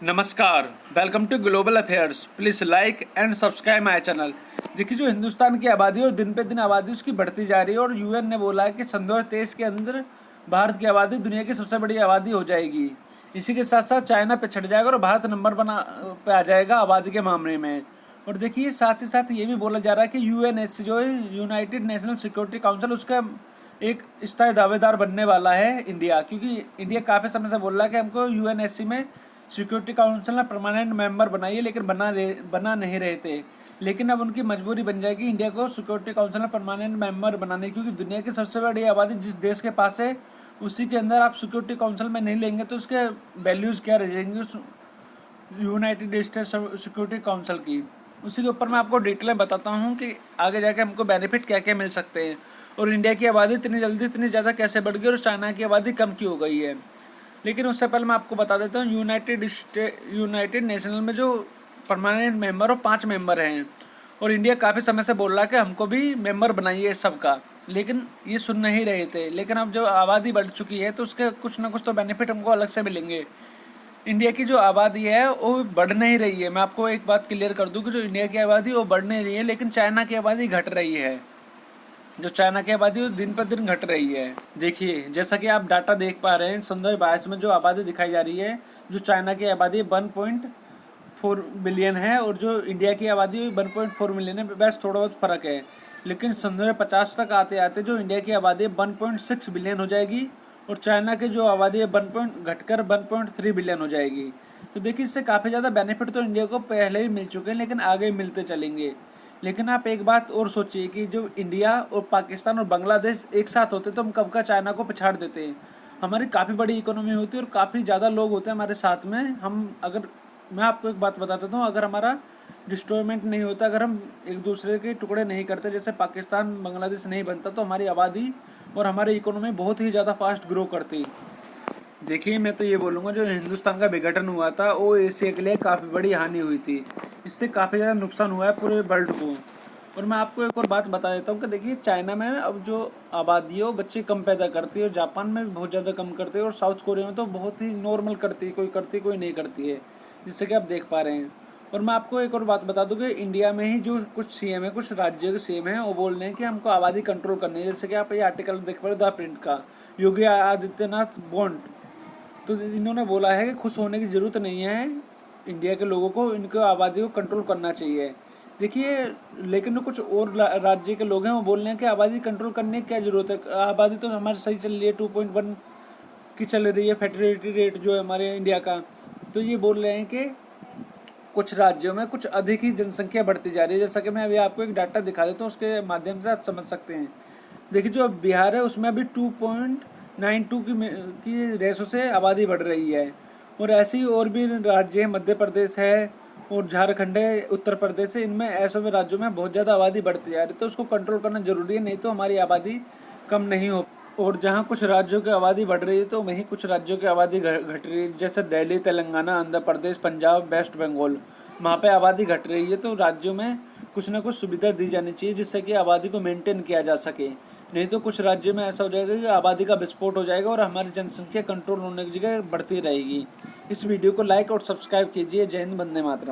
नमस्कार, welcome to global affairs. Please like and subscribe my channel. देखिए, जो हिंदुस्तान की आबादी है, दिन पे दिन आबादी उसकी बढ़ती जा रही है और यूएन ने बोला है कि सन 2023 के अंदर भारत की आबादी दुनिया की सबसे बड़ी आबादी हो जाएगी। इसी के साथ साथ चाइना पिछड़ जाएगा और भारत नंबर पे आ जाएगा आबादी के मामले में। और देखिए, साथ ही साथ ये भी बोला जा रहा है कि यूएनएससी जो है, यूनाइटेड नेशनल सिक्योरिटी काउंसिल, उसका एक स्थायी दावेदार बनने वाला है इंडिया, क्योंकि इंडिया काफ़ी समय से बोल रहा है कि हमको यूएनएससी में सिक्योरिटी काउंसिल में परमानेंट मेंबर बनाइए, लेकिन बना नहीं रहे थे। लेकिन अब उनकी मजबूरी बन जाएगी इंडिया को सिक्योरिटी काउंसिल में परमानेंट मेंबर बनाने, क्योंकि दुनिया की सबसे बड़ी आबादी जिस देश के पास है, उसी के अंदर आप सिक्योरिटी काउंसिल में नहीं लेंगे तो उसके वैल्यूज़ क्या रह जाएंगे उस यूनाइटेड स्टेट्स सिक्योरिटी काउंसिल की। उसी के ऊपर मैं आपको डिटेल में बताता हूँ कि आगे जाके हमको बेनिफिट क्या क्या मिल सकते हैं, और इंडिया की आबादी इतनी जल्दी इतनी ज़्यादा कैसे बढ़ गई और चाइना की आबादी कम क्यों हो गई है। लेकिन उससे पहले मैं आपको बता देता हूँ, यूनाइटेड नेशनल में जो परमानेंट मेंबर और 5 मेंबर हैं, और इंडिया काफ़ी समय से बोल रहा है कि हमको भी मेंबर बनाइए सबका, लेकिन ये सुन नहीं रहे थे। लेकिन अब जो आबादी बढ़ चुकी है तो उसके कुछ ना कुछ तो बेनिफिट हमको अलग से मिलेंगे। इंडिया की जो आबादी है वो बढ़ नहीं रही है। मैं आपको एक बात क्लियर कर दूं कि जो इंडिया की आबादी वो बढ़ नहीं रही है, लेकिन चाइना की आबादी घट रही है। जो चाइना की आबादी वो दिन पर दिन घट रही है। देखिए, जैसा कि आप डाटा देख पा रहे हैं, सन 2022 में जो आबादी दिखाई जा रही है, जो चाइना की आबादी 1.4 बिलियन है और जो इंडिया की आबादी 1.4 मिलियन है। बस थोड़ा बहुत फ़र्क है, लेकिन सन 2050 तक आते आते जो इंडिया की आबादी 1.6 बिलियन हो जाएगी और चाइना की जो आबादी है घटकर 1.3 बिलियन हो जाएगी। तो देखिए, इससे काफ़ी ज़्यादा बेनिफिट तो इंडिया को पहले भी मिल चुके हैं, लेकिन आगे मिलते चलेंगे। लेकिन आप एक बात और सोचिए कि जो इंडिया और पाकिस्तान और बांग्लादेश एक साथ होते तो हम कब का चाइना को पिछाड़ देते हैं। हमारी काफ़ी बड़ी इकोनॉमी होती है और काफ़ी ज़्यादा लोग होते हैं हमारे साथ में। मैं आपको एक बात बता देता हूँ, अगर हमारा डिस्ट्रॉयमेंट नहीं होता, अगर हम एक दूसरे के टुकड़े नहीं करते, जैसे पाकिस्तान बांग्लादेश नहीं बनता, तो हमारी आबादी और हमारी इकोनॉमी बहुत ही ज़्यादा फास्ट ग्रो करती। देखिए, मैं तो ये बोलूँगा, जो हिंदुस्तान का विघटन हुआ था वो एशिया के लिए काफ़ी बड़ी हानि हुई थी। इससे काफ़ी ज़्यादा नुकसान हुआ है पूरे वर्ल्ड को। और मैं आपको एक और बात बता देता हूँ कि देखिए, चाइना में अब जो आबादी है वो बच्चे कम पैदा करती है, और जापान में भी बहुत ज़्यादा कम करती है, और साउथ कोरिया में तो बहुत ही नॉर्मल करती है, कोई नहीं करती है, जिससे कि आप देख पा रहे हैं। और मैं आपको एक और बात बता दूं कि इंडिया में ही जो कुछ सीएम है, कुछ राज्यों के सीएम हैं, वो बोल रहे हैं कि हमको आबादी कंट्रोल करनी है। जैसे कि आप ये आर्टिकल देख पा रहे हो द प्रिंट का, योगी आदित्यनाथ बॉन्ड। तो इन्होंने बोला है कि खुश होने की ज़रूरत नहीं है इंडिया के लोगों को, इनको आबादी को कंट्रोल करना चाहिए। देखिए, लेकिन कुछ और राज्य के लोग हैं, वो बोल रहे हैं कि आबादी कंट्रोल करने की क्या ज़रूरत है, आबादी तो हमारी सही चल रही है, 2.1 की चल रही है फर्टिलिटी रेट जो है हमारे इंडिया का। तो ये बोल रहे हैं कि कुछ राज्यों में कुछ अधिक ही जनसंख्या बढ़ती जा रही है। जैसा कि मैं अभी आपको एक डाटा दिखा देता हूँ, उसके माध्यम से आप समझ सकते हैं। देखिए, जो बिहार है उसमें अभी 2.92 की रेशो से आबादी बढ़ रही है, और ऐसे ही और भी राज्य हैं, मध्य प्रदेश है और झारखंड है, उत्तर प्रदेश है। इनमें ऐसे में राज्यों में बहुत ज़्यादा आबादी बढ़ती जा रही है, तो उसको कंट्रोल करना जरूरी है, नहीं तो हमारी आबादी कम नहीं हो। और जहाँ कुछ राज्यों की आबादी बढ़ रही है तो वहीं कुछ राज्यों की आबादी घट रही है, जैसे दिल्ली, तेलंगाना, आंध्र प्रदेश, पंजाब, वेस्ट बंगाल, वहाँ पे आबादी घट रही है। तो राज्यों में कुछ ना कुछ सुविधा दी जानी चाहिए, जिससे कि आबादी को मेंटेन किया जा सके। नहीं तो कुछ राज्यों में ऐसा हो जाएगा कि आबादी का विस्फोट हो जाएगा और हमारी जनसंख्या कंट्रोल होने की जगह बढ़ती रहेगी। इस वीडियो को लाइक और सब्सक्राइब कीजिए। जय हिंद, वंदे मातरम।